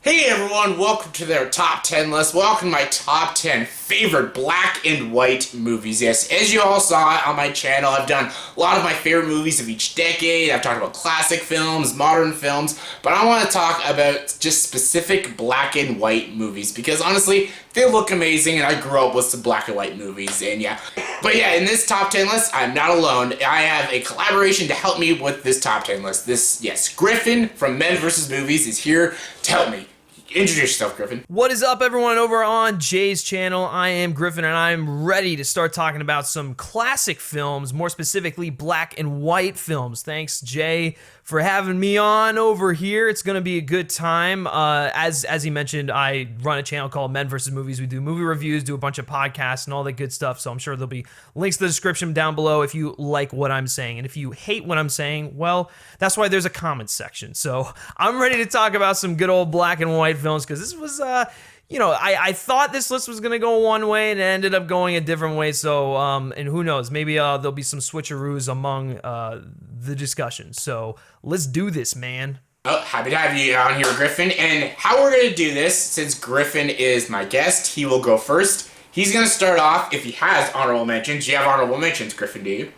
Hey everyone, welcome to their top 10 list. Welcome to my top 10 favorite black and white movies. Yes, as you all saw on my channel, I've done a lot of my favorite movies of each decade. I've talked about classic films, modern films, but I want to talk about just specific black and white movies because honestly, they look amazing and I grew up with some black and white movies and yeah. But yeah, in this top 10 list, I'm not alone. I have a collaboration to help me with this top 10 list. Griffin from Men vs. Movies is here to help me. Introduce yourself, Griffin. What is up, everyone, over on Jay's channel? I am Griffin, and I'm ready to start talking about some classic films, more specifically black and white films. Thanks, Jay, for having me on over here. It's going to be a good time. As he mentioned, I run a channel called Men vs. Movies. We do movie reviews, do a bunch of podcasts, and all that good stuff, so I'm sure there'll be links in the description down below if you like what I'm saying. And if you hate what I'm saying, well, that's why there's a comments section. So I'm ready to talk about some good old black and white films, because this was, I thought this list was going to go one way, and it ended up going a different way, so, and who knows, maybe there'll be some switcheroos among the discussion. So let's do this, man. Oh, happy to have you on here, Griffin. And how we're going to do this, since Griffin is my guest, he will go first. He's going to start off, if he has honorable mentions. Do you have honorable mentions, Griffin, do you?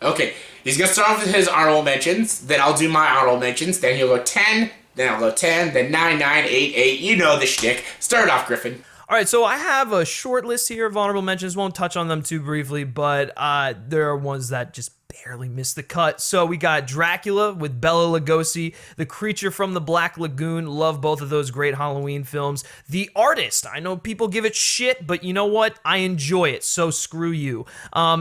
Okay, he's going to start off with his honorable mentions, then I'll do my honorable mentions, then he'll go 10, then I'll go 10, then 9, 8, 8. You know the shtick. Start off, Griffin. All right, so I have a short list here of honorable mentions. Won't touch on them too briefly, but there are ones that just barely missed the cut. So we got Dracula with Bela Lugosi, The Creature from the Black Lagoon. Love both of those great Halloween films. The Artist. I know people give it shit, but you know what? I enjoy it, so screw you.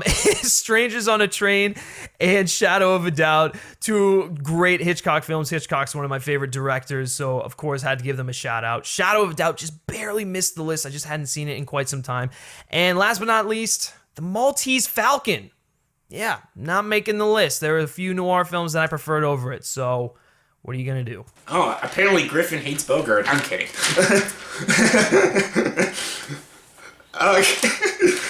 Strangers on a Train and Shadow of a Doubt. Two great Hitchcock films. Hitchcock's one of my favorite directors, so of course had to give them a shout out. Shadow of a Doubt just barely missed the list. I just hadn't seen it in quite some time. And last but not least, The Maltese Falcon. Yeah, not making the list. There are a few noir films that I preferred over it, so what are you going to do? Oh, apparently Griffin hates Bogart. I'm kidding. Okay.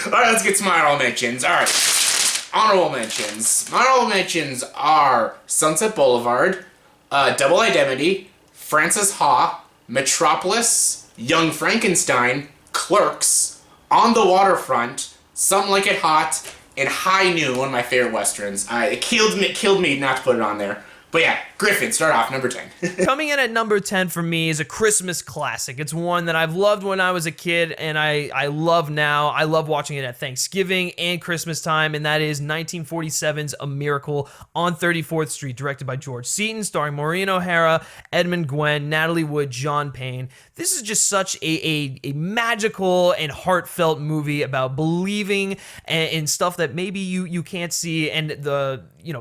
Alright, let's get to my honorable mentions. Alright, honorable mentions. My honorable mentions are Sunset Boulevard, Double Indemnity, Frances Ha, Metropolis, Young Frankenstein, Clerks, On the Waterfront, Some Like It Hot, and High Noon, one of my favorite westerns. It killed me not to put it on there. But yeah, Griffin, start off, number 10. Coming in at number 10 for me is a Christmas classic. It's one that I've loved when I was a kid, and I love now. I love watching it at Thanksgiving and Christmas time, and that is 1947's A Miracle on 34th Street, directed by George Seaton, starring Maureen O'Hara, Edmund Gwenn, Natalie Wood, John Payne. This is just such a magical and heartfelt movie about believing in stuff that maybe you can't see, and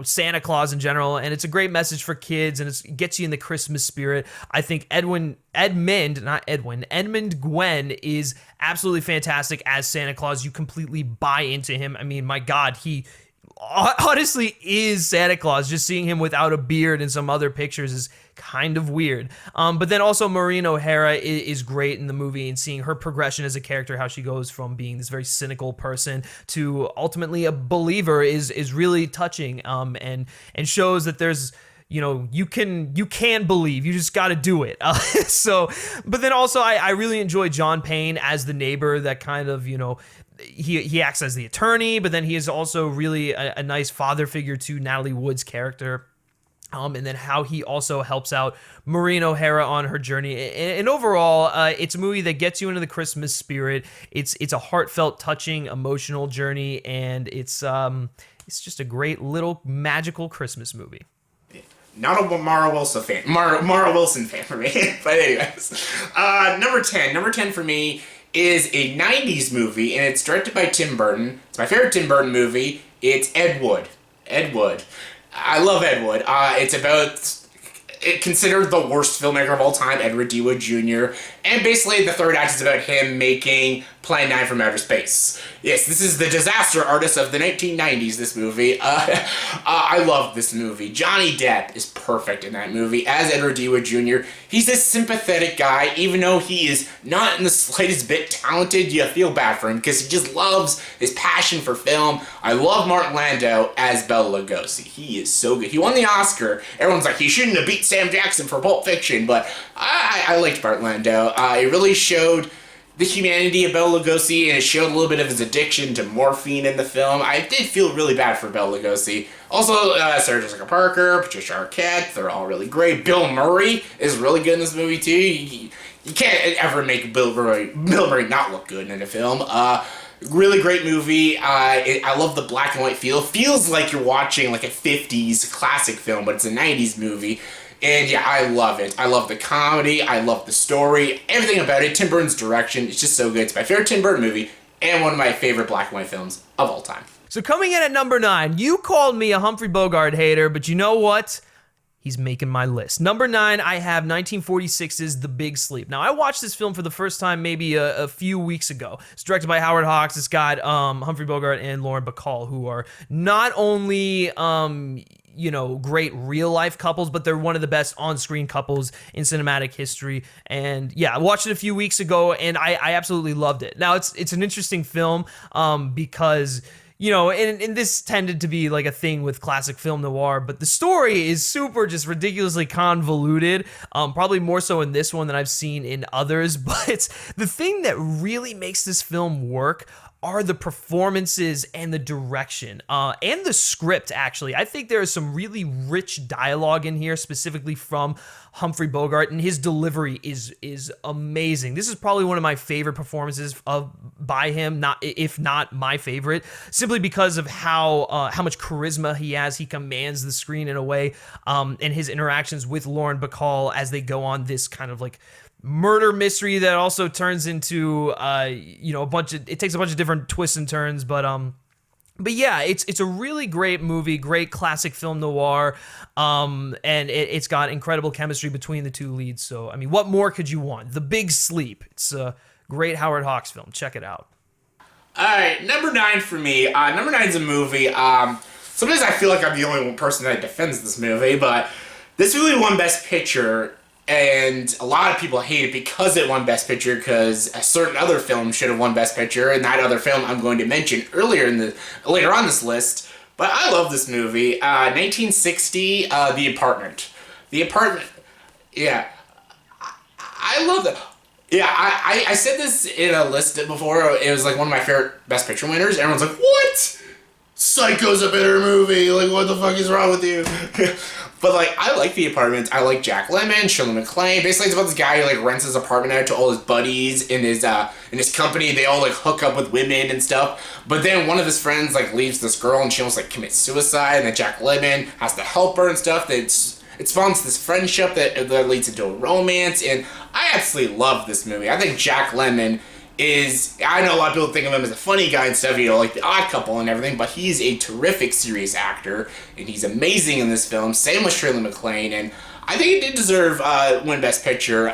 Santa Claus in general, and it's a great message for kids, and it gets you in the Christmas spirit. I think Edmund Gwenn is absolutely fantastic as Santa Claus. You completely buy into him. I mean, my God, he honestly is Santa Claus. Just seeing him without a beard in some other pictures is kind of weird. But then also Maureen O'Hara is great in the movie, and seeing her progression as a character, how she goes from being this very cynical person to ultimately a believer is really touching, and shows that there's, you can believe, you just got to do it. But then also I really enjoy John Payne as the neighbor that kind of, he acts as the attorney, but then he is also really a nice father figure to Natalie Wood's character. And then how he also helps out Maureen O'Hara on her journey. And overall, it's a movie that gets you into the Christmas spirit. It's a heartfelt, touching, emotional journey, and it's just a great little magical Christmas movie. Not a Mara Wilson fan for me. But anyways, number 10 for me is a 90s movie, and it's directed by Tim Burton. It's my favorite Tim Burton movie. It's Ed Wood. I love Ed Wood. It's considered the worst filmmaker of all time, Edward D. Wood Jr. And basically, the third act is about him making Plan 9 from outer space. Yes, this is the disaster artist of the 1990s, this movie. I love this movie. Johnny Depp is perfect in that movie as Edward D. Wood Jr. He's this sympathetic guy, even though he is not in the slightest bit talented. You feel bad for him because he just loves his passion for film. I love Martin Landau as Bela Lugosi. He is so good. He won the Oscar. Everyone's like, he shouldn't have beat Sam Jackson for Pulp Fiction, but I liked Martin Landau. It really showed the humanity of Bela Lugosi, and it showed a little bit of his addiction to morphine in the film. I did feel really bad for Bela Lugosi. Also, Sarah Jessica Parker, Patricia Arquette, they're all really great. Bill Murray is really good in this movie, too. You can't ever make Bill Murray not look good in a film. Really great movie. I love the black and white feel. Feels like you're watching like a 50s classic film, but it's a 90s movie. And yeah, I love it. I love the comedy. I love the story. Everything about it. Tim Burton's direction. It's just so good. It's my favorite Tim Burton movie and one of my favorite black and white films of all time. So coming in at number 9, you called me a Humphrey Bogart hater, but you know what? He's making my list. Number 9, I have 1946's The Big Sleep. Now, I watched this film for the first time maybe a few weeks ago. It's directed by Howard Hawks. It's got Humphrey Bogart and Lauren Bacall, who are not only great real-life couples, but they're one of the best on-screen couples in cinematic history. And yeah, I watched it a few weeks ago, and I absolutely loved it. Now, it's an interesting film because and this tended to be like a thing with classic film noir, but the story is super just ridiculously convoluted, probably more so in this one than I've seen in others. But the thing that really makes this film work are the performances and the direction, and the script, actually. I think there is some really rich dialogue in here, specifically from Humphrey Bogart, and his delivery is amazing. This is probably one of my favorite performances by him, if not my favorite, simply because of how much charisma he has. He commands the screen in a way, and his interactions with Lauren Bacall as they go on this kind of like murder mystery that also turns into it takes a bunch of different twists and turns, but yeah, it's a really great movie, great classic film noir, and it's got incredible chemistry between the two leads. So I mean, what more could you want? The Big Sleep. It's a great Howard Hawks film. Check it out. All right, number 9 for me. Number 9 is a movie. Sometimes I feel like I'm the only one person that defends this movie, but this movie won Best Picture. And a lot of people hate it because it won Best Picture, because a certain other film should have won Best Picture, and that other film I'm going to mention later on this list. But I love this movie. 1960, The Apartment. The Apartment. Yeah, I love that. Yeah, I said this in a list before. It was like one of my favorite Best Picture winners. Everyone's like, what? Psycho's a better movie. Like, what the fuck is wrong with you? But, like, I like The Apartment. I like Jack Lemmon, Shirley MacLaine. Basically, it's about this guy who, like, rents his apartment out to all his buddies in his company. They all, like, hook up with women and stuff. But then one of his friends, like, leaves this girl, and she almost, like, commits suicide. And then Jack Lemmon has to help her and stuff. It spawns this friendship that leads into a romance. And I absolutely love this movie. I think Jack Lemmon I know a lot of people think of him as a funny guy and stuff, like The Odd Couple and everything, but he's a terrific serious actor, and he's amazing in this film. Same with Shirley MacLaine, and I think it did deserve win Best Picture.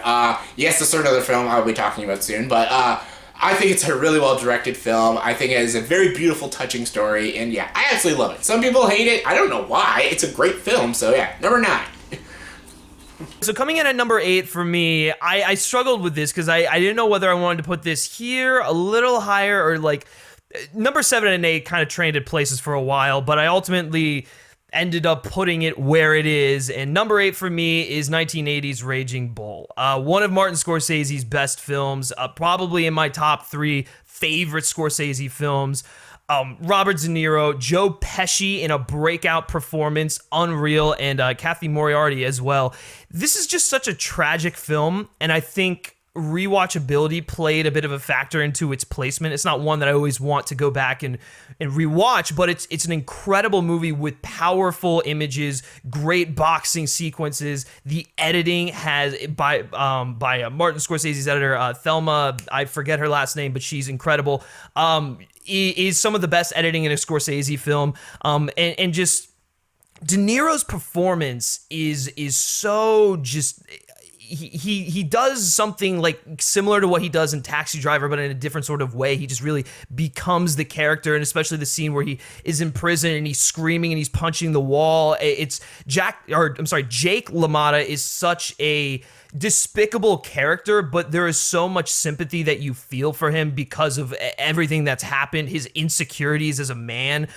Yes, there's another film I'll be talking about soon, but I think it's a really well-directed film. I think it is a very beautiful, touching story, and yeah, I absolutely love it. Some people hate it. I don't know why. It's a great film, so yeah, number 9. So coming in at number 8 for me, I struggled with this because I didn't know whether I wanted to put this here a little higher or like number 7 and 8 kind of traded places for a while, but I ultimately ended up putting it where it is. And number 8 for me is 1980's Raging Bull, one of Martin Scorsese's best films, probably in my top 3 favorite Scorsese films. Robert De Niro, Joe Pesci in a breakout performance, unreal, and Kathy Moriarty as well. This is just such a tragic film, and I think rewatchability played a bit of a factor into its placement. It's not one that I always want to go back and rewatch, but it's an incredible movie with powerful images, great boxing sequences. The editing has by Martin Scorsese's editor, Thelma, I forget her last name, but she's incredible. Is some of the best editing in a Scorsese film, and just De Niro's performance is so just. he does something like similar to what he does in Taxi Driver, but in a different sort of way. He just really becomes the character, and especially the scene where he is in prison and he's screaming and he's punching the wall. Jake LaMotta is such a despicable character, but there is so much sympathy that you feel for him because of everything that's happened, his insecurities as a man,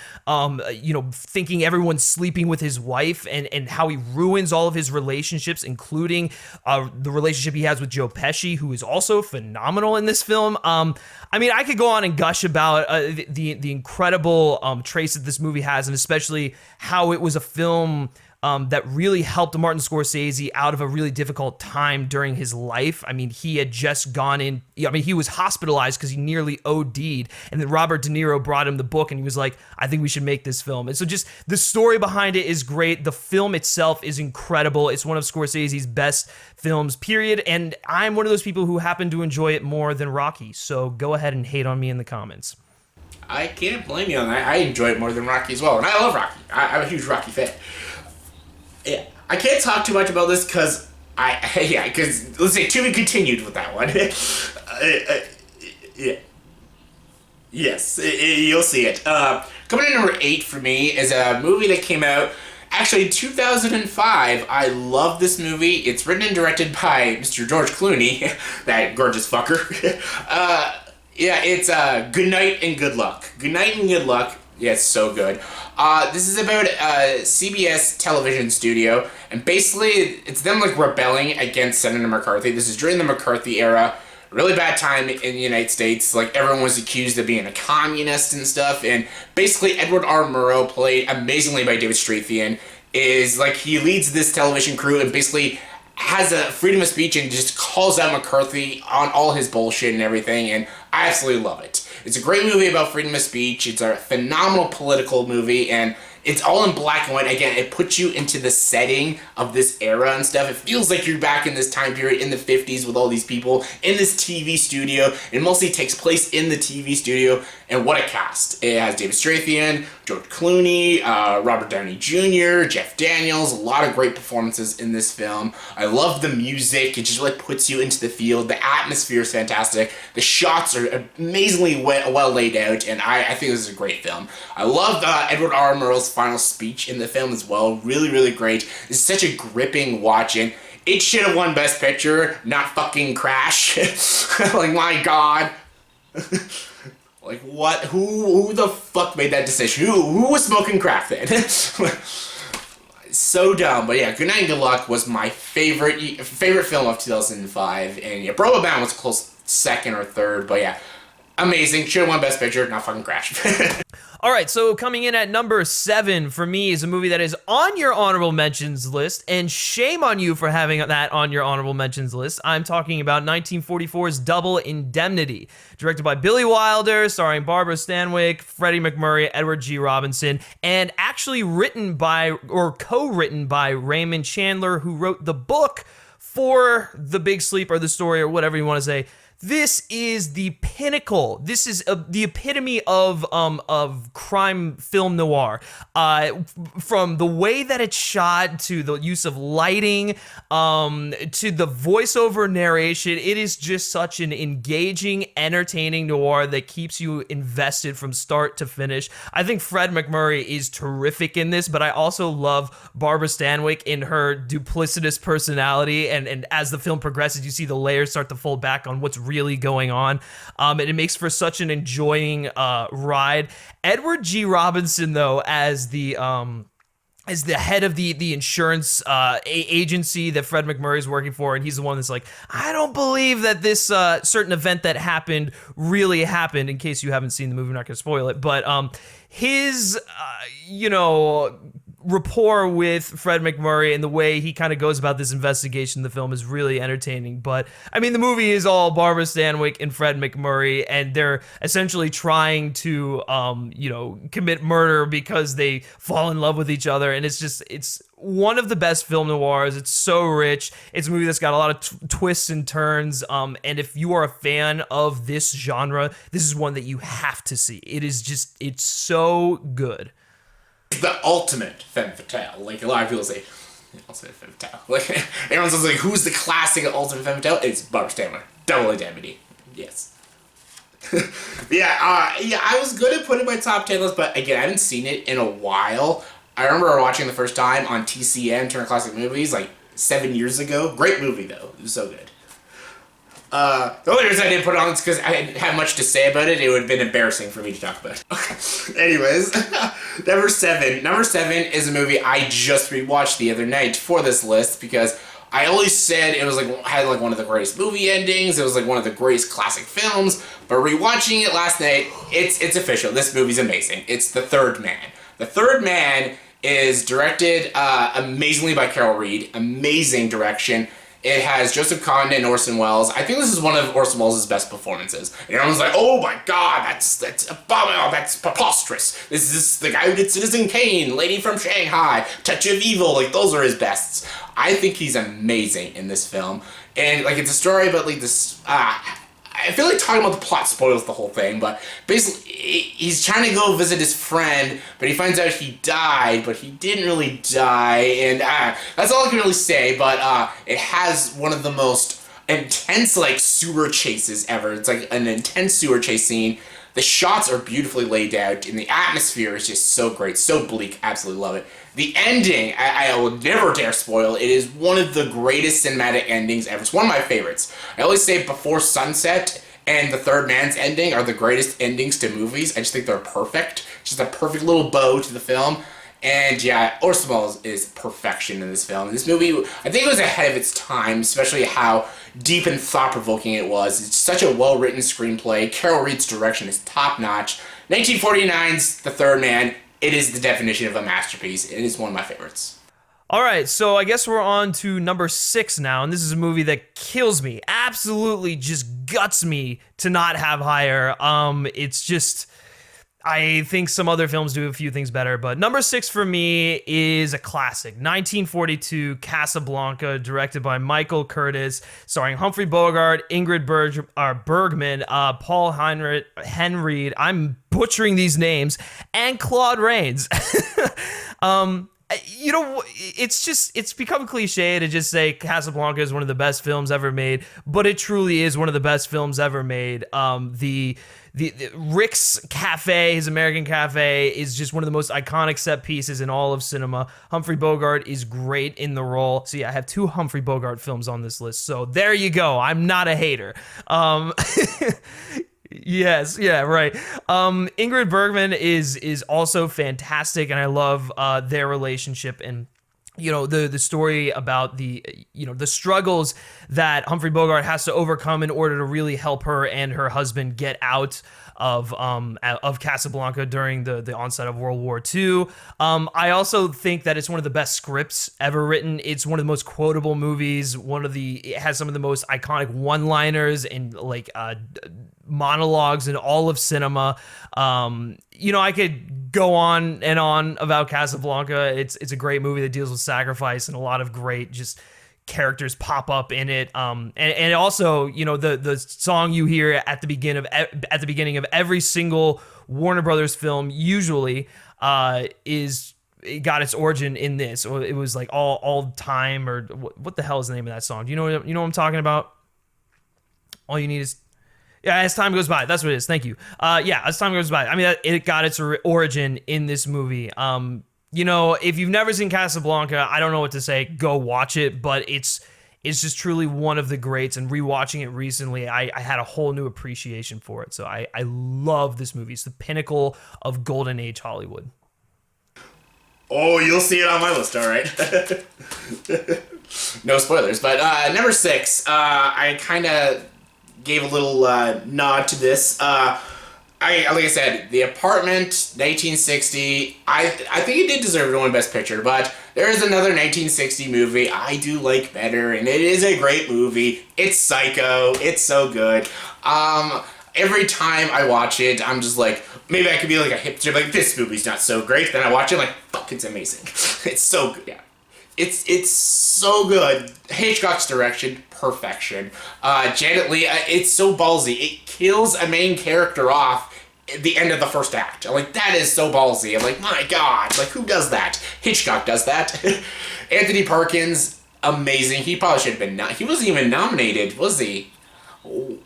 thinking everyone's sleeping with his wife, and how he ruins all of his relationships, including the relationship he has with Joe Pesci, who is also phenomenal in this film. I could go on and gush about the incredible trace that this movie has, and especially how it was a film that really helped Martin Scorsese out of a really difficult time during his life. I mean, he had just gone in, he was hospitalized because he nearly OD'd, and then Robert De Niro brought him the book, and he was like, I think we should make this film. And so just the story behind it is great. The film itself is incredible. It's one of Scorsese's best films, period, and I'm one of those people who happen to enjoy it more than Rocky, so go ahead and hate on me in the comments. I can't blame you on that. I enjoy it more than Rocky as well, and I love Rocky. I'm a huge Rocky fan. Yeah, I can't talk too much about this because let's say to be continued with that one. Yeah. Yes, you'll see it. Coming in number 8 for me is a movie that came out actually in 2005. I love this movie. It's written and directed by Mr. George Clooney, that gorgeous fucker. It's Good Night and Good Luck. Good Night and Good Luck. Yeah, it's so good. This is about a CBS television studio, and basically it's them like rebelling against Senator McCarthy. This is during the McCarthy era. Really bad time in the United States. Like, everyone was accused of being a communist and stuff, and basically Edward R. Murrow, played amazingly by David Strathairn, is like, he leads this television crew and basically has a freedom of speech and just calls out McCarthy on all his bullshit and everything, and I absolutely love it. It's a great movie about freedom of speech. It's a phenomenal political movie, and it's all in black and white. Again, it puts you into the setting of this era and stuff. It feels like you're back in this time period in the 50s with all these people in this TV studio. It mostly takes place in the TV studio, and what a cast. It has David Strathairn, George Clooney, Robert Downey Jr., Jeff Daniels, a lot of great performances in this film. I love the music. It just really puts you into the field. The atmosphere is fantastic. The shots are amazingly well laid out, and I think this is a great film. I love Edward R. Murrow's final speech in the film as well. Really, really great. It's such a gripping watch, and it should have won Best Picture, not fucking Crash. Like, my God. Like, what? Who the fuck made that decision? Who was smoking crack then? So dumb. But yeah, Good Night and Good Luck was my favorite film of 2005, and yeah, Brokeback Mountain was a close second or third, but yeah, amazing. Should have won Best Picture, not fucking Crash. All right, so coming in at number 7 for me is a movie that is on your honorable mentions list, and shame on you for having that on your honorable mentions list. I'm talking about 1944's Double Indemnity, directed by Billy Wilder, starring Barbara Stanwyck, Freddie McMurray, Edward G. Robinson, and actually written by, or co-written by, Raymond Chandler, who wrote the book for The Big Sleep, or The Story, or whatever you want to say. This is the pinnacle. This is the epitome of crime film noir. From the way that it's shot, to the use of lighting, to the voiceover narration, it is just such an engaging, entertaining noir that keeps you invested from start to finish. I think Fred McMurray is terrific in this, but I also love Barbara Stanwyck in her duplicitous personality, and as the film progresses, you see the layers start to fold back on what's really going on, and it makes for such an enjoying ride. Edward G. Robinson, though, as the head of the insurance agency that Fred McMurray is working for, and he's the one that's like, I don't believe that this certain event that happened really happened. In case you haven't seen the movie, I'm not going to spoil it, but his rapport with Fred McMurray and the way he kind of goes about this investigation in the film is really entertaining. But I mean, the movie is all Barbara Stanwyck and Fred McMurray, and they're essentially trying to commit murder because they fall in love with each other, and it's one of the best film noirs. It's so rich. It's a movie that's got a lot of twists and turns, and if you are a fan of this genre, this is one that you have to see. It's so good. The ultimate femme fatale, like a lot of people say. Ultimate Femme Fatale. Like, everyone's just like, who's the classic Ultimate Femme Fatale? It's Barbara Stanwyck. Double indemnity. Yes. Yeah, I was good at putting my top 10 list, but again, I haven't seen it in a while. I remember watching the first time on TCM, Turner Classic Movies, like 7 years ago. Great movie, though. It was so good. The only reason I didn't put it on is because I didn't have much to say about it. It would have been embarrassing for me to talk about. Okay. Anyways, number 7. Number 7 is a movie I just rewatched the other night for this list because I always said it was like had like one of the greatest movie endings. It was like one of the greatest classic films. But rewatching it last night, it's official. This movie's amazing. It's The Third Man. The Third Man is directed amazingly by Carol Reed. Amazing direction. It has Joseph Condon and Orson Welles. I think this is one of Orson Welles' best performances. And everyone's like, oh my god, that's abominable, that's preposterous. This is the guy who did Citizen Kane, Lady from Shanghai, Touch of Evil, like those are his bests. I think he's amazing in this film. And like it's a story about like this, I feel like talking about the plot spoils the whole thing, but basically he's trying to go visit his friend, but he finds out he died, but he didn't really die, and that's all I can really say, but it has one of the most intense, like, sewer chases ever. It's like an intense sewer chase scene. The shots are beautifully laid out, and the atmosphere is just so great, so bleak, absolutely love it. The ending, I will never dare spoil. It is one of the greatest cinematic endings ever. It's one of my favorites. I always say Before Sunset and The Third Man's ending are the greatest endings to movies. I just think they're perfect. Just a perfect little bow to the film. And yeah, Orson Welles is perfection in this film. This movie, I think it was ahead of its time, especially how deep and thought-provoking it was. It's such a well-written screenplay. Carol Reed's direction is top-notch. 1949's The Third Man, it is the definition of a masterpiece. It is one of my favorites. All right, so I guess we're on to number 6 now, and this is a movie that kills me, absolutely just guts me to not have higher. It's just, I think some other films do a few things better, but number 6 for me is a classic, 1942 Casablanca, directed by Michael Curtiz, starring Humphrey Bogart, Ingrid Bergman, Paul Henreid, I'm butchering these names, and Claude Rains. You know, it's become cliche to just say Casablanca is one of the best films ever made, but it truly is one of the best films ever made. The Rick's Cafe, his American Cafe, is just one of the most iconic set pieces in all of cinema. Humphrey Bogart is great in the role. See, I have 2 Humphrey Bogart films on this list, so there you go. I'm not a hater. Yes, yeah, right. Ingrid Bergman is also fantastic, and I love their relationship and the story about the struggles that Humphrey Bogart has to overcome in order to really help her and her husband get out of Casablanca during the onset of World War II. I also think that it's one of the best scripts ever written. It's one of the most quotable movies. It has some of the most iconic one-liners and like monologues in all of cinema. I could go on and on about Casablanca. It's a great movie that deals with sacrifice, and a lot of great just characters pop up in it. And also, the song you hear at the beginning of every single Warner Brothers film usually it got its origin in this. Or it was like all time, or what the hell is the name of that song? Do you know what I'm talking about? All you need is As Time Goes By. That's what it is. Thank you. As Time Goes By. I mean, it got its origin in this movie. If you've never seen Casablanca, I don't know what to say. Go watch it, but it's just truly one of the greats, and rewatching it recently, I had a whole new appreciation for it. So I love this movie. It's the pinnacle of Golden Age Hollywood. Oh, you'll see it on my list, all right. No spoilers, but number 6, I kind of gave a little nod to this. Like I said, The Apartment, 1960. I think it did deserve to win Best Picture, but there is another 1960 movie I do like better, and it is a great movie. It's Psycho. It's so good. Every time I watch it, I'm just like, maybe I could be like a hipster, like, this movie's not so great. Then I watch it, I'm like, fuck, it's amazing. It's so good. Yeah. It's so good. Hitchcock's direction, perfection. Janet Leigh, it's so ballsy. It kills a main character off the end of the first act. I'm like, that is so ballsy. I'm like, my God, like, who does that? Hitchcock does that. Anthony Perkins, amazing. He probably should have been he wasn't even nominated, was he? Oh.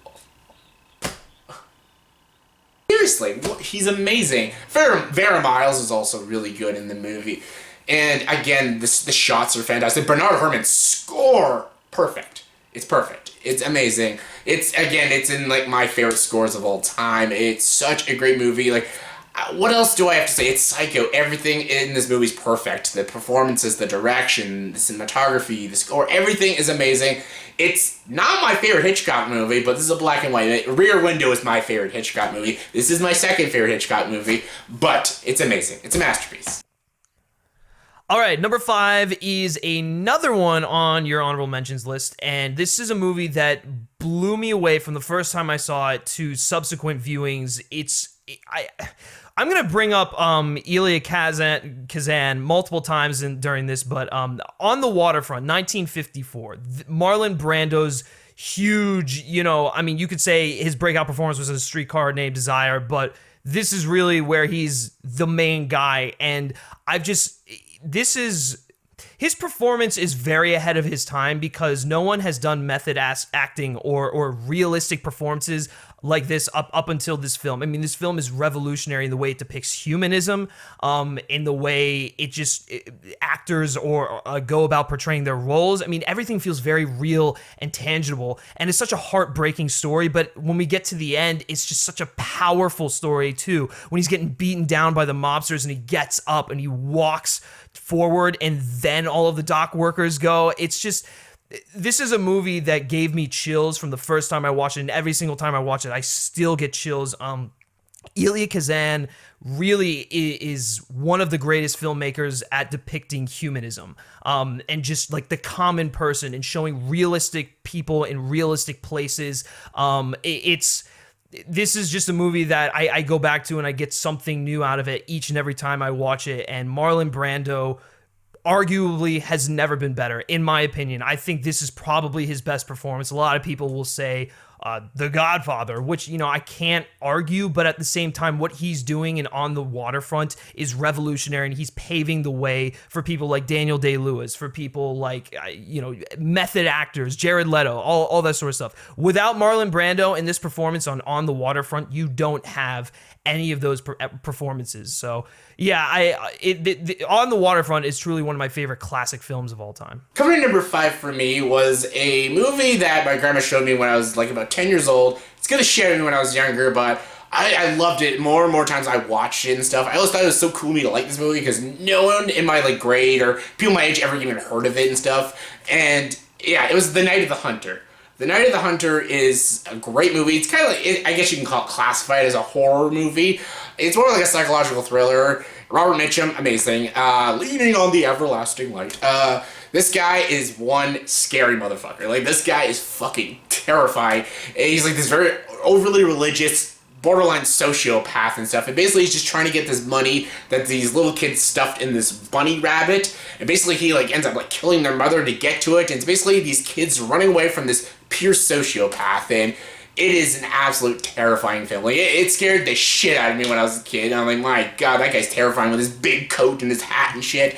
Seriously, he's amazing. Vera Miles is also really good in the movie. And again, the shots are fantastic. Bernard Herrmann's score, perfect. It's perfect. It's amazing. It's in like my favorite scores of all time. It's such a great movie. Like, what else do I have to say? It's Psycho. Everything in this movie is perfect. The performances, the direction, the cinematography, the score, everything is amazing. It's not my favorite Hitchcock movie, but this is a black and white. Rear Window is my favorite Hitchcock movie. This is my second favorite Hitchcock movie, but it's amazing. It's a masterpiece. All right, number 5 is another one on your honorable mentions list, and this is a movie that blew me away from the first time I saw it to subsequent viewings. I'm gonna bring up Elia Kazan multiple times during this, but On the Waterfront, 1954, Marlon Brando's huge, I mean, you could say his breakout performance was in A Streetcar Named Desire, but this is really where he's the main guy, and his performance is very ahead of his time because no one has done method acting or realistic performances like this up until this film. I mean, this film is revolutionary in the way it depicts humanism, in the way actors go about portraying their roles. I mean, everything feels very real and tangible, and it's such a heartbreaking story, but when we get to the end, it's just such a powerful story too. When he's getting beaten down by the mobsters and he gets up and he walks forward and then all of the dock workers go. This is a movie that gave me chills from the first time I watched it, and every single time I watch it, I still get chills. Elia Kazan really is one of the greatest filmmakers at depicting humanism, and just like the common person and showing realistic people in realistic places. This is just a movie that I go back to and I get something new out of it each and every time I watch it. And Marlon Brando arguably has never been better, in my opinion. I think this is probably his best performance. A lot of people will say The Godfather, which, I can't argue, but at the same time, what he's doing in On the Waterfront is revolutionary, and he's paving the way for people like Daniel Day-Lewis, for people like, method actors, Jared Leto, all that sort of stuff. Without Marlon Brando in this performance on the Waterfront, you don't have any of those performances. So yeah, On the Waterfront is truly one of my favorite classic films of all time. Coming in number 5 for me was a movie that my grandma showed me when I was like about 10 years old. It's gonna share me when I was younger, but I loved it more and more times I watched it and stuff. I always thought it was so cool to me to like this movie because no one in my grade or people my age ever even heard of it and stuff. And yeah, it was The Night of the Hunter. The Night of the Hunter is a great movie. It's kind of like, I guess you can classify it as a horror movie. It's more like a psychological thriller. Robert Mitchum, amazing. Leaning on the everlasting light. This guy is one scary motherfucker. This guy is fucking terrifying. He's this very overly religious, borderline sociopath and stuff. And basically he's just trying to get this money that these little kids stuffed in this bunny rabbit. And basically he ends up killing their mother to get to it. And it's basically these kids running away from this pure sociopath. And it is an absolute terrifying film. It scared the shit out of me when I was a kid. I'm like, my God, that guy's terrifying with his big coat and his hat and shit.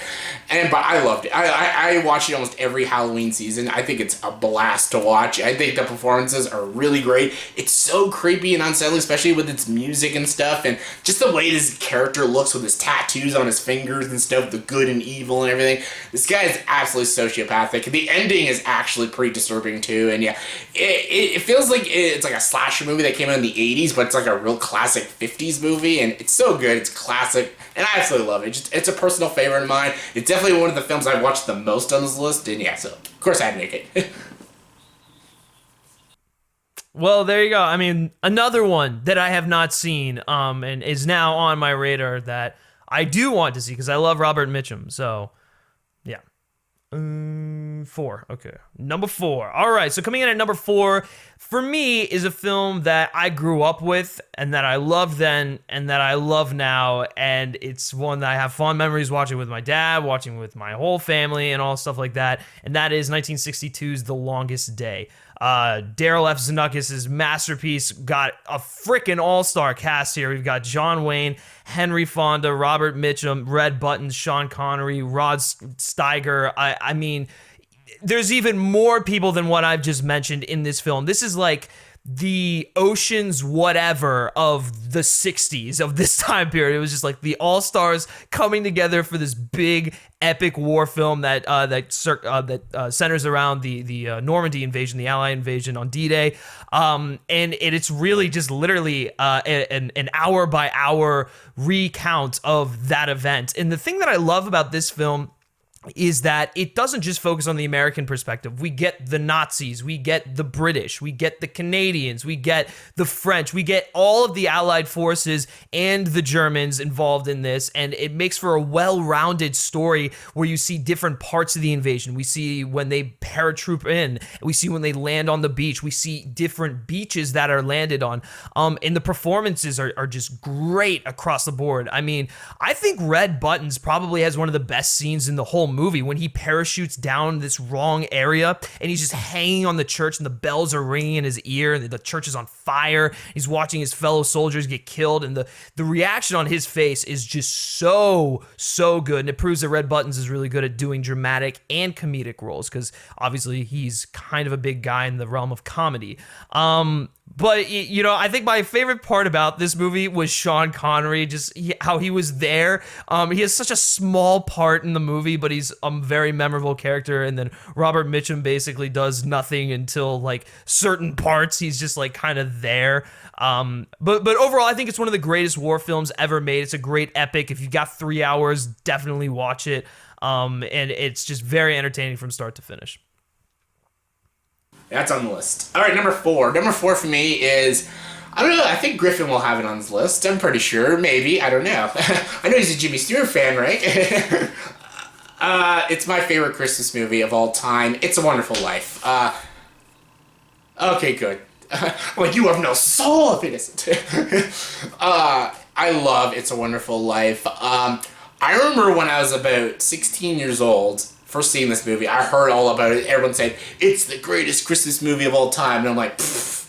But I loved it. I watch it almost every Halloween season. I think it's a blast to watch. I think the performances are really great. It's so creepy and unsettling, especially with its music and stuff, and just the way this character looks with his tattoos on his fingers and stuff, the good and evil and everything. This guy is absolutely sociopathic. The ending is actually pretty disturbing too, and yeah, it feels like it's like a slasher movie that came out in the 80s, but it's like a real classic 50s movie, and it's so good. It's classic, and I absolutely love it. It's a personal favorite of mine. It's definitely one of the films I watched the most on this list, and yeah, so of course I had to make it. Well, there you go. I mean, another one that I have not seen, and is now on my radar that I do want to see because I love Robert Mitchum. So, yeah. 4. Okay. Number 4. All right. So coming in at number 4 for me is a film that I grew up with and that I loved then and that I love now. And it's one that I have fond memories watching with my dad, watching with my whole family and all stuff like that. And that is 1962's The Longest Day. Daryl F. Zanuckis' masterpiece, got a freaking all-star cast here. We've got John Wayne, Henry Fonda, Robert Mitchum, Red Buttons, Sean Connery, Rod Steiger. I mean, there's even more people than what I've just mentioned in this film. This is like the Ocean's whatever of the 60s, of this time period. It was just like the all-stars coming together for this big epic war film that centers around the Normandy invasion, the Allied invasion on D-Day, and it's really just literally an hour by hour recount of that event. And the thing that I love about this film is that it doesn't just focus on the American perspective. We get the Nazis, we get the British, we get the Canadians, we get the French, we get all of the Allied forces and the Germans involved in this, and it makes for a well-rounded story where you see different parts of the invasion. We see when they paratroop in, we see when they land on the beach, we see different beaches that are landed on, and the performances are just great across the board. I mean, I think Red Buttons probably has one of the best scenes in the whole movie when he parachutes down this wrong area and he's just hanging on the church and the bells are ringing in his ear and the church is on fire. He's watching his fellow soldiers get killed, and the reaction on his face is just so good, and it proves that Red Buttons is really good at doing dramatic and comedic roles because obviously he's kind of a big guy in the realm of comedy. But, you know, I think my favorite part about this movie was Sean Connery, just how he was there. He has such a small part in the movie, but he's a very memorable character. And then Robert Mitchum basically does nothing until, like, certain parts. He's just, like, kind of there. But overall, I think it's one of the greatest war films ever made. It's a great epic. If you've got 3 hours, definitely watch it. And it's just very entertaining from start to finish. That's on the list. All right, number 4. Number 4 for me is, I don't know, I think Griffin will have it on his list. I'm pretty sure. Maybe. I don't know. I know he's a Jimmy Stewart fan, right? It's my favorite Christmas movie of all time. It's a Wonderful Life. Okay, good. Like, you have no soul of innocent. I love It's a Wonderful Life. I remember when I was about 16 years old, first seeing this movie, I heard all about it. Everyone said, it's the greatest Christmas movie of all time. And I'm like,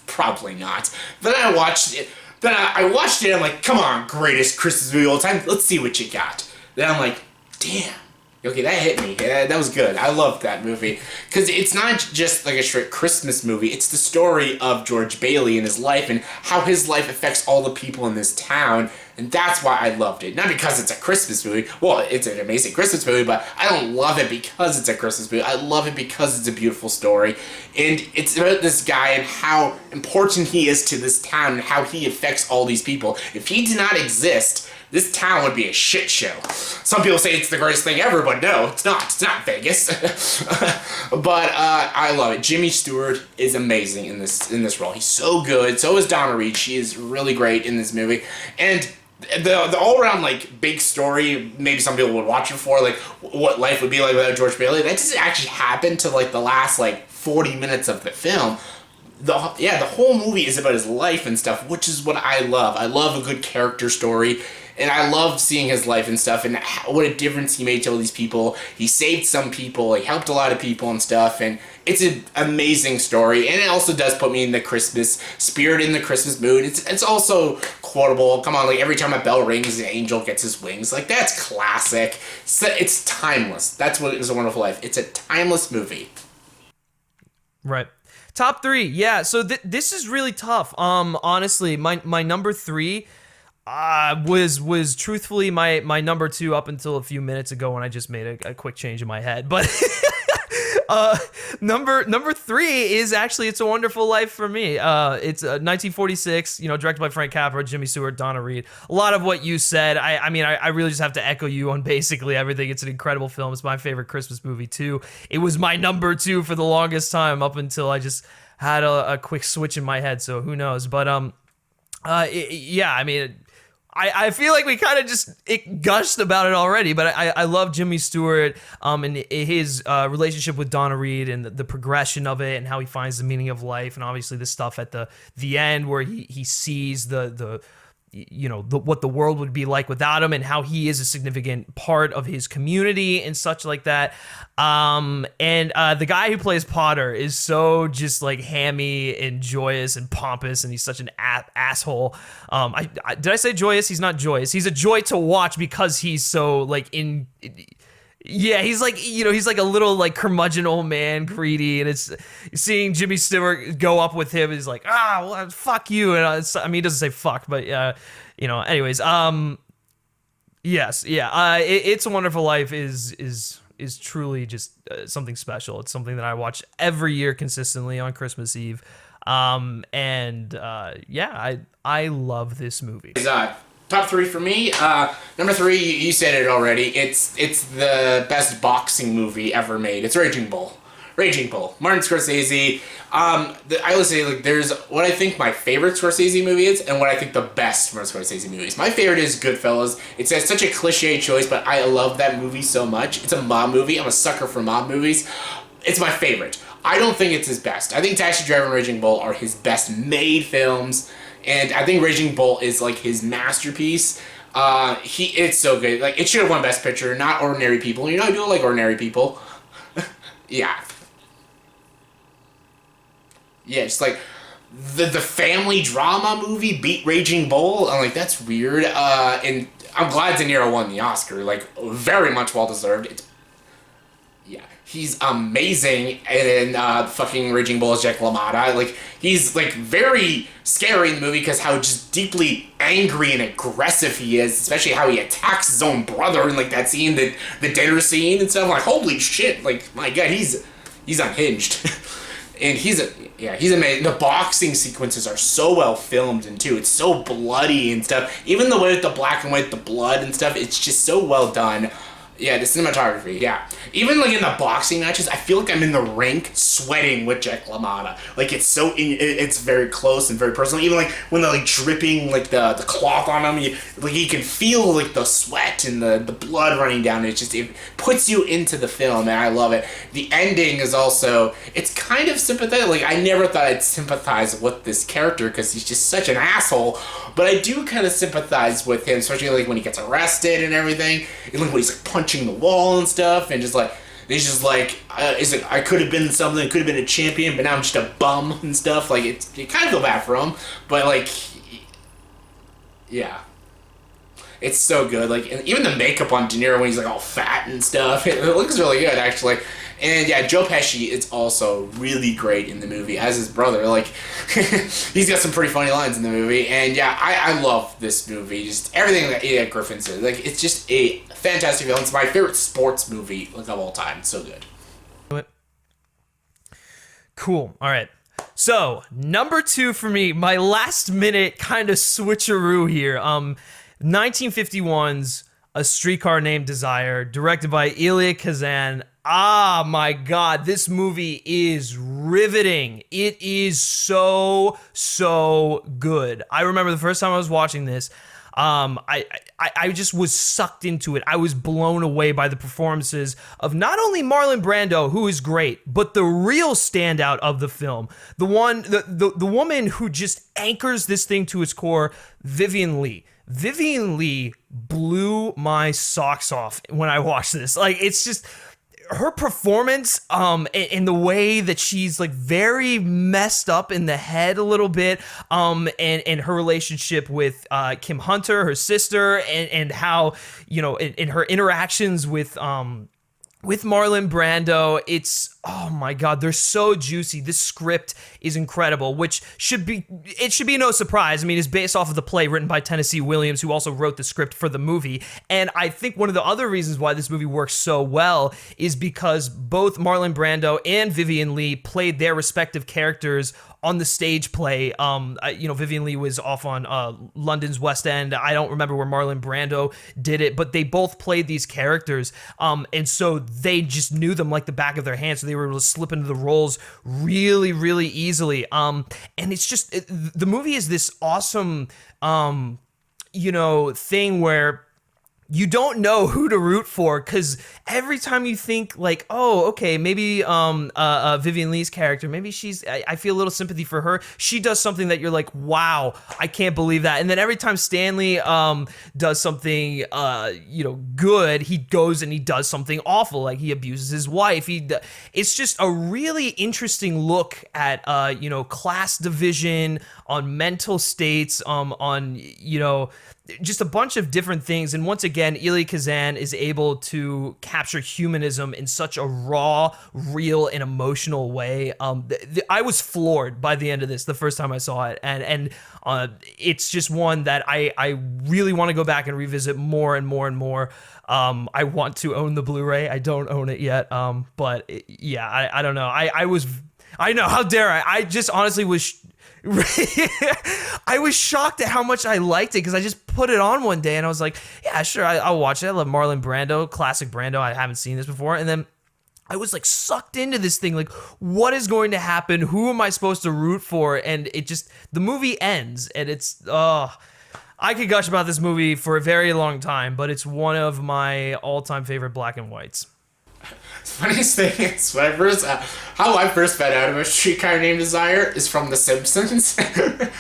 probably not. Then I watched it. I watched it and I'm like, come on, greatest Christmas movie of all time. Let's see what you got. Then I'm like, damn. Okay, that hit me. Yeah, that was good. I loved that movie. Because it's not just like a straight Christmas movie. It's the story of George Bailey and his life and how his life affects all the people in this town. And that's why I loved it. Not because it's a Christmas movie. Well, it's an amazing Christmas movie, but I don't love it because it's a Christmas movie. I love it because it's a beautiful story. And it's about this guy and how important he is to this town and how he affects all these people. If he did not exist, this town would be a shit show. Some people say it's the greatest thing ever, but no, it's not. It's not Vegas. But I love it. Jimmy Stewart is amazing in this role. He's so good. So is Donna Reed. She is really great in this movie. And the all-around, like, big story, maybe some people would watch it for, like, what life would be like without George Bailey, that doesn't actually happen to, like, the last, like, 40 minutes of the film. The whole movie is about his life and stuff, which is what I love. I love a good character story, and I love seeing his life and stuff, and what a difference he made to all these people. He saved some people, he helped a lot of people and stuff, and it's an amazing story, and it also does put me in the Christmas spirit, in the Christmas mood. It's also quotable. Come on, like, every time a bell rings, an angel gets his wings. Like, that's classic. It's timeless. That's what is a Wonderful Life. It's a timeless movie. Right. Top 3, yeah. So this is really tough. Honestly, my number 3 was truthfully my number 2 up until a few minutes ago when I just made a quick change in my head. But number 3 is actually It's a Wonderful Life for me. It's 1946, directed by Frank Capra, Jimmy Stewart, Donna Reed. A lot of what you said, I mean, I really just have to echo you on basically everything. It's an incredible film. It's my favorite Christmas movie too. It was my number 2 for the longest time up until I just had a quick switch in my head. So who knows? But yeah, I mean, I feel like we kind of just gushed about it already, but I love Jimmy Stewart and his relationship with Donna Reed and the progression of it and how he finds the meaning of life, and obviously the stuff at the end where he sees the what the world would be like without him and how he is a significant part of his community and such like that. And the guy who plays Potter is so just like hammy and joyous and pompous, and he's such an asshole. Did I say joyous? He's not joyous. He's a joy to watch because he's so like yeah, he's like, he's like a little like curmudgeon old man, greedy, and it's seeing Jimmy Stewart go up with him. He's like, well, fuck you, and I mean, he doesn't say fuck, but anyways, yes, yeah, It's a Wonderful Life is truly just something special. It's something that I watch every year consistently on Christmas Eve, yeah, I love this movie. Top 3 for me. Number 3, you said it already. It's the best boxing movie ever made. It's Raging Bull. Raging Bull. Martin Scorsese. I would say like there's what I think my favorite Scorsese movie is, and what I think the best Martin Scorsese movie is. My favorite is Goodfellas. It's such a cliche choice, but I love that movie so much. It's a mob movie. I'm a sucker for mob movies. It's my favorite. I don't think it's his best. I think Taxi Driver and Raging Bull are his best made films. And I think Raging Bull is like his masterpiece. It's so good. Like, it should have won Best Picture, not Ordinary People. I do like Ordinary People. Yeah. Yeah, just like the family drama movie beat Raging Bull. I'm like, that's weird. And I'm glad De Niro won the Oscar. Like, very much well deserved. Yeah, he's amazing in fucking Raging Bull as Jack LaMotta. Like, he's, like, very scary in the movie because how just deeply angry and aggressive he is, especially how he attacks his own brother in, like, that scene, the dinner scene and stuff. I'm like, holy shit, like, my God, he's unhinged. And he's amazing. The boxing sequences are so well filmed, and too, it's so bloody and stuff. Even the way with the black and white, the blood and stuff, it's just so well done. Yeah, the cinematography, yeah. Even, like, in the boxing matches, I feel like I'm in the rink sweating with Jack LaMotta. Like, it's very close and very personal. Even, like, when they're, like, dripping, like, the cloth on him, you can feel, like, the sweat and the blood running down. It puts you into the film, and I love it. The ending is also, it's kind of sympathetic. Like, I never thought I'd sympathize with this character because he's just such an asshole. But I do kind of sympathize with him, especially, like, when he gets arrested and everything. And, like, when he's, like, punching the wall and stuff, and just like he's just like I could have been something, could have been a champion, but now I'm just a bum and stuff. Like, you kind of feel bad for him, but like, yeah, it's so good. Like, and even the makeup on De Niro when he's like all fat and stuff, it looks really good actually. And yeah, Joe Pesci is also really great in the movie as his brother. Like, he's got some pretty funny lines in the movie. And yeah, I love this movie. Just everything that Griffin said. Like, it's just a fantastic film. It's my favorite sports movie of all time. It's so good. Cool. All right. So, number 2 for me, my last minute kind of switcheroo here. 1951's A Streetcar Named Desire, directed by Elia Kazan. Ah, my God, this movie is riveting. It is so good. I remember the first time I was watching this, I just was sucked into it. I was blown away by the performances of not only Marlon Brando, who is great, but the real standout of the film, the woman who just anchors this thing to its core, Vivien Leigh. Vivien Leigh blew my socks off when I watched this. Like, it's just her performance, in the way that she's like very messed up in the head a little bit, and her relationship with Kim Hunter, her sister, and how, in her interactions with Marlon Brando, oh my God, they're so juicy. This script is incredible, which should be no surprise. I mean, it's based off of the play written by Tennessee Williams, who also wrote the script for the movie. And I think one of the other reasons why this movie works so well is because both Marlon Brando and Vivien Leigh played their respective characters on the stage play. Vivien Leigh was off on London's West End. I don't remember where Marlon Brando did it, but they both played these characters. And so they just knew them like the back of their hand. So they were able to slip into the roles really, really easily. And it's just, the movie is this awesome, thing where you don't know who to root for, because every time you think like, oh, okay, maybe Vivian Lee's character, maybe I feel a little sympathy for her. She does something that you're like, wow, I can't believe that. And then every time Stanley does something good, he goes and he does something awful, like he abuses his wife. It's just a really interesting look at class division, on mental states, on just a bunch of different things. And once again, Elia Kazan is able to capture humanism in such a raw, real, and emotional way. I was floored by the end of this the first time I saw it, and it's just one that I really want to go back and revisit more and more and more. I want to own the Blu-ray. I don't own it yet, but yeah, I don't know. I know, how dare I? I just honestly was I was shocked at how much I liked it, because I just put it on one day and I was like, yeah, sure, I'll watch it. I love Marlon Brando, classic Brando. I haven't seen this before. And then I was like sucked into this thing. Like, what is going to happen? Who am I supposed to root for? And the movie ends, and I could gush about this movie for a very long time, but it's one of my all-time favorite black and whites. The funniest thing is, how I first found out about Streetcar Named Desire is from The Simpsons. The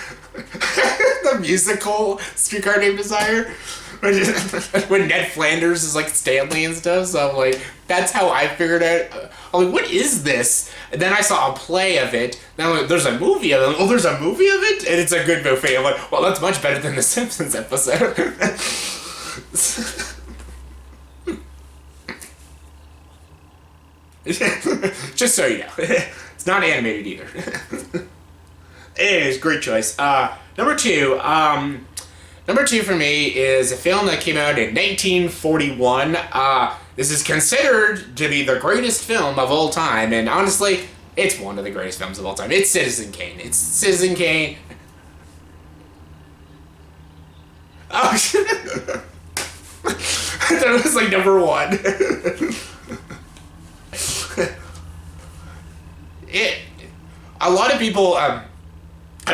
musical Streetcar Named Desire. When Ned Flanders is like Stanley and stuff, so I'm like, that's how I figured out. I'm like, what is this? And then I saw a play of it. Then I'm like, there's a movie of it. Oh, there's a movie of it? And it's a good movie. I'm like, well, that's much better than the Simpsons episode. Just so you know. It's not animated either. Anyways, great choice. Number two for me is a film that came out in 1941. This is considered to be the greatest film of all time, and honestly, it's one of the greatest films of all time. It's Citizen Kane. Oh, shit. That was like number one. A lot of people, I've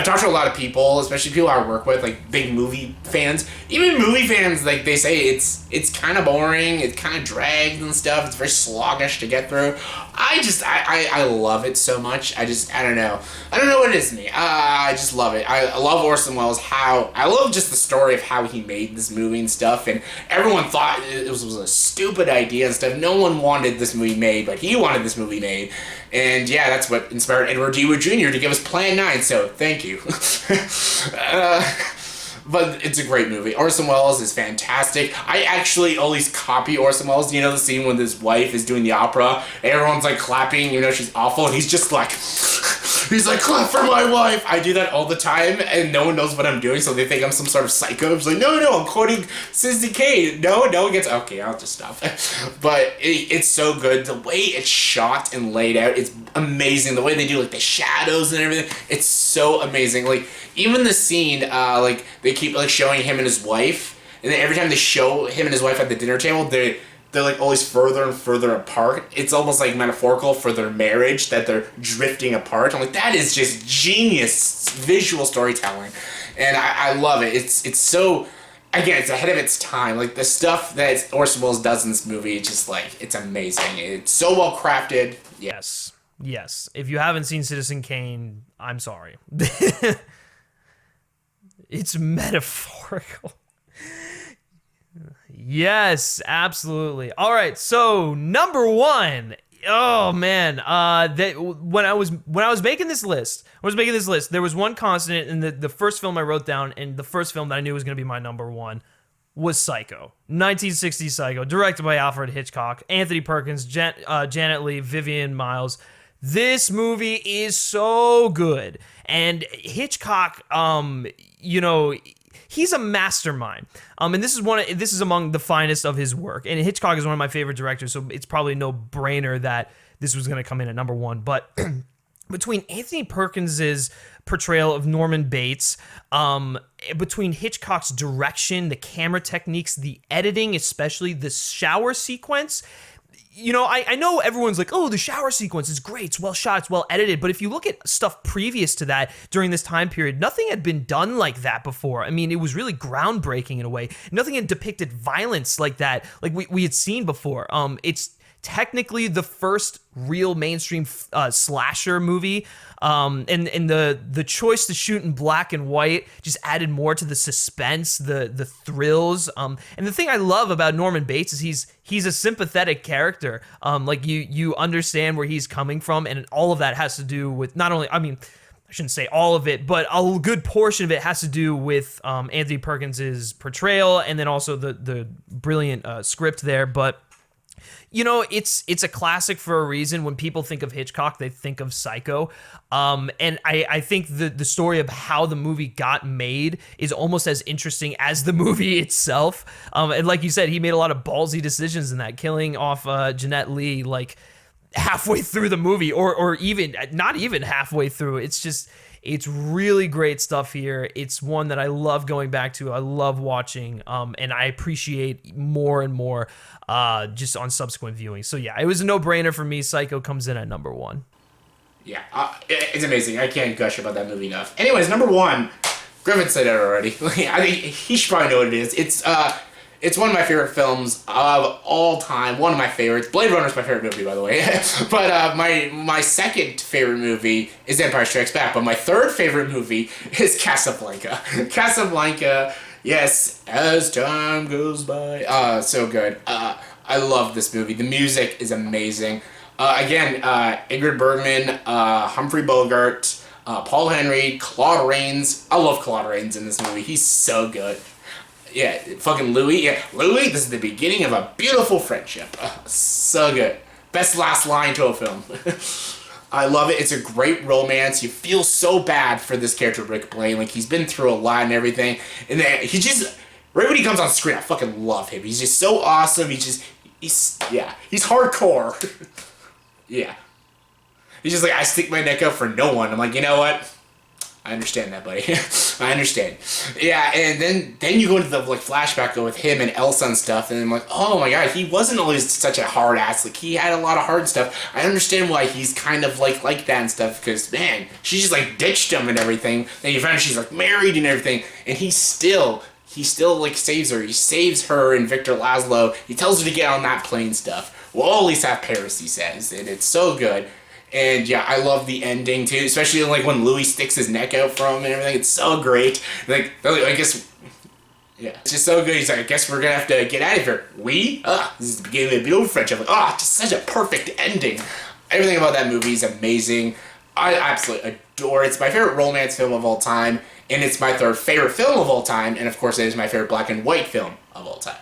talked to a lot of people, especially people I work with, like big movie fans. Even movie fans, like, they say it's kind of boring, it's kind of dragged and stuff, it's very sluggish to get through. I love it so much. I don't know what it is to me. I just love it. I love Orson Welles. I love just the story of how he made this movie and stuff, and everyone thought it was a stupid idea and stuff. No one wanted this movie made, but he wanted this movie made. And yeah, that's what inspired Edward D. Wood Jr. to give us Plan 9, so thank you. But it's a great movie. Orson Welles is fantastic. I actually always copy Orson Welles. You know the scene when his wife is doing the opera, and everyone's like clapping, she's awful, and he's just like, he's like, clap for my wife. I do that all the time, and no one knows what I'm doing, so they think I'm some sort of psycho. I'm just like, no, I'm quoting Citizen Kane. No one gets, okay, I'll just stop. But it's so good. The way it's shot and laid out, it's amazing. The way they do, like, the shadows and everything, it's so amazing. Like, even the scene, they keep, like, showing him and his wife, and then every time they show him and his wife at the dinner table, they're like always further and further apart. It's almost like metaphorical for their marriage, that they're drifting apart. I'm like, that is just genius visual storytelling, and I love it. It's so, again, it's ahead of its time. Like, the stuff that Orson Welles does in this movie, it's just like, it's amazing. It's so well crafted. Yes. If you haven't seen Citizen Kane, I'm sorry. It's metaphorical. Yes, absolutely. All right, so number one. Oh man, when I was making this list, there was one constant in the first film I wrote down, and the first film that I knew was going to be my number one was Psycho. 1960 Psycho, directed by Alfred Hitchcock, Anthony Perkins, Janet Leigh, Vivian Miles. This movie is so good, and Hitchcock, he's a mastermind. And this is among the finest of his work. And Hitchcock is one of my favorite directors, so it's probably no brainer that this was going to come in at number one. But between Anthony Perkins's portrayal of Norman Bates, between Hitchcock's direction, the camera techniques, the editing, especially the shower sequence, you know, I know everyone's like, oh, the shower sequence is great, it's well shot, it's well edited, but if you look at stuff previous to that during this time period, nothing had been done like that before. I mean, it was really groundbreaking in a way. Nothing had depicted violence like that, like we had seen before. It's technically the first real mainstream slasher movie, and the choice to shoot in black and white just added more to the suspense, the thrills, and the thing I love about Norman Bates is he's a sympathetic character. Like you understand where he's coming from, and all of that has to do with not only, I mean, I shouldn't say all of it, but a good portion of it has to do with Anthony Perkins's portrayal, and then also the brilliant script there. But you know, it's a classic for a reason. When people think of Hitchcock, they think of Psycho. And I think the story of how the movie got made is almost as interesting as the movie itself. And like you said, he made a lot of ballsy decisions in that, killing off Jeanette Lee like halfway through the movie, or even not even halfway through. It's really great stuff here. It's one that I love going back to. I love watching, and I appreciate more and more just on subsequent viewing. So yeah, it was a no-brainer for me. Psycho comes in at number 1. Yeah, it's amazing. I can't gush about that movie enough. Anyways, number 1, Griffin said it already. I think he should probably know what it is. It's one of my favorite films of all time. One of my favorites. Blade Runner is my favorite movie, by the way. But my second favorite movie is Empire Strikes Back. But my third favorite movie is Casablanca. Casablanca, yes, as time goes by. So good. I love this movie. The music is amazing. Again, Ingrid Bergman, Humphrey Bogart, Paul Henry, Claude Rains. I love Claude Rains in this movie. He's so good. Yeah, fucking Louis. Yeah, Louis, this is the beginning of a beautiful friendship. So good. Best last line to a film. I love it. It's a great romance. You feel so bad for this character, Rick Blaine. Like, he's been through a lot and everything. And then he just, right when he comes on screen, I fucking love him. He's just so awesome. He's hardcore. Yeah. He's just like, I stick my neck out for no one. I'm like, you know what? I understand that, buddy. I understand. Yeah, and then you go into the like flashback with him and Elsa and stuff, and I'm like, oh my god, he wasn't always such a hard ass. Like, he had a lot of hard stuff. I understand why he's kind of like that and stuff, because man, she just like ditched him and everything. Then you find out she's like married and everything, and he still like saves her. He saves her and Victor Laszlo. He tells her to get on that plane stuff. We'll always have Paris, he says, and it's so good. And yeah, I love the ending too, especially like when Louis sticks his neck out from him and everything. It's so great. Like, I guess, yeah, it's just so good. He's like, I guess we're gonna have to get out of here. This is the beginning of a beautiful friendship. Like, just such a perfect ending. Everything about that movie is amazing. I absolutely adore it. It's my favorite romance film of all time, and it's my third favorite film of all time, and of course, it is my favorite black and white film of all time.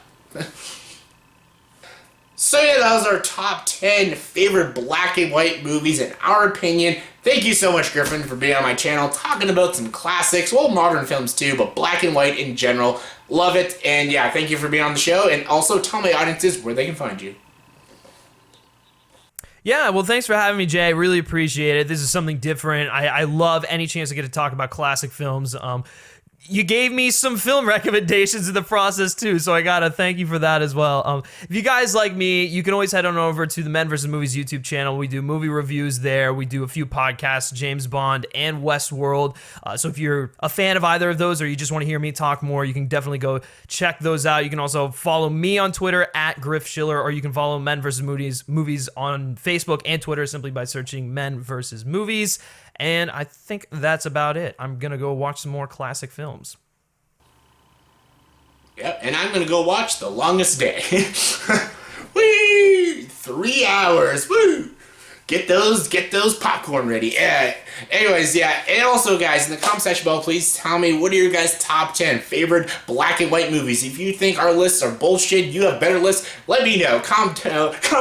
So yeah, that was our top 10 favorite black and white movies in our opinion. Thank you so much, Griffin, for being on my channel, talking about some classics, well, modern films too, but black and white in general. Love it, and yeah, thank you for being on the show, and also tell my audiences where they can find you. Yeah, well, thanks for having me, Jay. I really appreciate it. This is something different. I love any chance I get to talk about classic films. You gave me some film recommendations in the process too, so I gotta thank you for that as well. If you guys like me, you can always head on over to the Men vs. Movies YouTube channel. We do movie reviews there. We do a few podcasts, James Bond and Westworld. So if you're a fan of either of those, or you just want to hear me talk more, you can definitely go check those out. You can also follow me on Twitter at Griff Schiller, or you can follow Men vs. Movies on Facebook and Twitter simply by searching Men vs. Movies. And I think that's about it. I'm going to go watch some more classic films. Yep, and I'm going to go watch The Longest Day. Whee! 3 hours. Woo! Get those popcorn ready. Yeah. Anyways, yeah. And also, guys, in the comment section below, please tell me, what are your guys' top 10 favorite black and white movies? If you think our lists are bullshit, you have better lists, let me know. Comment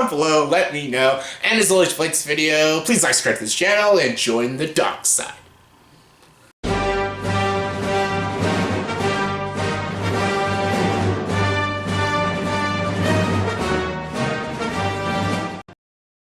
below, let me know. And as always, if you like this video, please like, subscribe to this channel, and join the dark side.